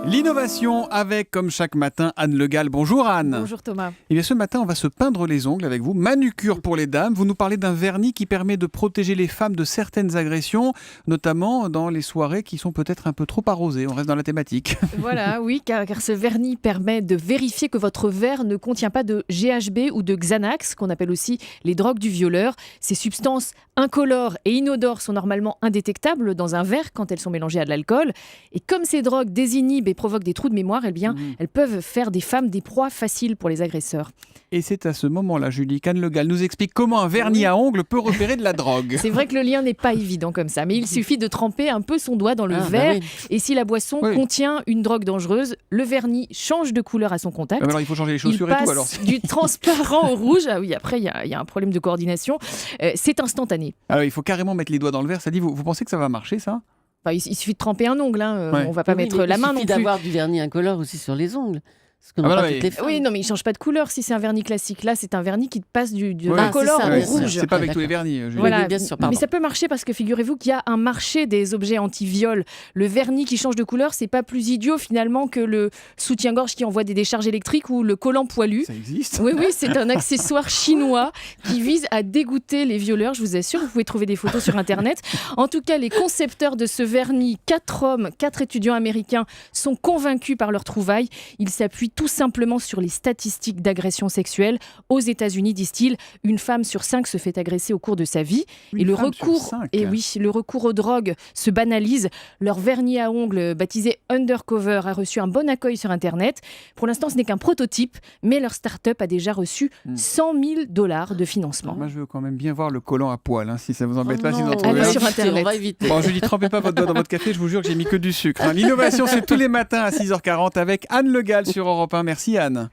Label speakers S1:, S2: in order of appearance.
S1: L'innovation avec, comme chaque matin, Anne Le Gall. Bonjour Anne.
S2: Bonjour Thomas.
S1: Et bien ce matin, on va se peindre les ongles avec vous. Manucure pour les dames. Vous nous parlez d'un vernis qui permet de protéger les femmes de certaines agressions, notamment dans les soirées qui sont peut-être un peu trop arrosées. On reste dans la thématique.
S2: Voilà, oui, car ce vernis permet de vérifier que votre verre ne contient pas de GHB ou de Xanax, qu'on appelle aussi les drogues du violeur. Ces substances incolores et inodores sont normalement indétectables dans un verre quand elles sont mélangées à de l'alcool. Et comme ces drogues désinhibent et provoquent des trous de mémoire, elles peuvent faire des femmes des proies faciles pour les agresseurs.
S1: Et c'est à ce moment-là, Julie, qu'Anne Le Gall nous explique comment un vernis à ongles peut repérer de la drogue.
S2: C'est vrai que le lien n'est pas évident comme ça, mais il suffit de tremper un peu son doigt dans le verre. Et si la boisson contient une drogue dangereuse, le vernis change de couleur à son contact.
S1: Alors il faut changer les chaussures
S2: il
S1: et tout.
S2: Alors du transparent au rouge. Ah oui, après il y a un problème de coordination. C'est instantané.
S1: Alors il faut carrément mettre les doigts dans le verre. Ça dit, vous pensez que ça va marcher ça ?
S2: Enfin, il suffit de tremper un ongle. On va pas mettre la main non plus.
S3: Il suffit d'avoir du vernis incolore aussi sur les ongles.
S2: Oui, non, mais il change pas de couleur si c'est un vernis classique. Là, c'est un vernis qui passe de l'incolore au rouge.
S1: C'est pas avec tous les vernis.
S2: Voilà.
S3: Bien sûr,
S2: mais ça peut marcher parce que figurez-vous qu'il y a un marché des objets anti-viol. Le vernis qui change de couleur, c'est pas plus idiot finalement que le soutien-gorge qui envoie des décharges électriques ou le collant poilu.
S1: Ça existe ?
S2: Oui, c'est un accessoire chinois qui vise à dégoûter les violeurs. Je vous assure, vous pouvez trouver des photos sur Internet. En tout cas, les concepteurs de ce vernis, 4 hommes, 4 étudiants américains, sont convaincus par leur trouvaille. Ils s'appuient tout simplement sur les statistiques d'agression sexuelle. Aux États-Unis, disent-ils, une femme sur 5 se fait agresser au cours de sa vie. Le recours aux drogues se banalise. Leur vernis à ongles, baptisé Undercover, a reçu un bon accueil sur Internet. Pour l'instant, ce n'est qu'un prototype, mais leur start-up a déjà reçu $100 000 de financement.
S1: Moi, je veux quand même bien voir le collant à poil, si ça vous embête pas. Si vous en
S2: allez
S1: trouvez
S2: sur Internet.
S3: On va éviter.
S1: Bon, je dis, trempez pas votre doigt dans votre café, je vous jure que j'ai mis que du sucre. L'innovation, c'est tous les matins à 6h40 avec Anne Le Gall sur Europe 1. Merci Anne.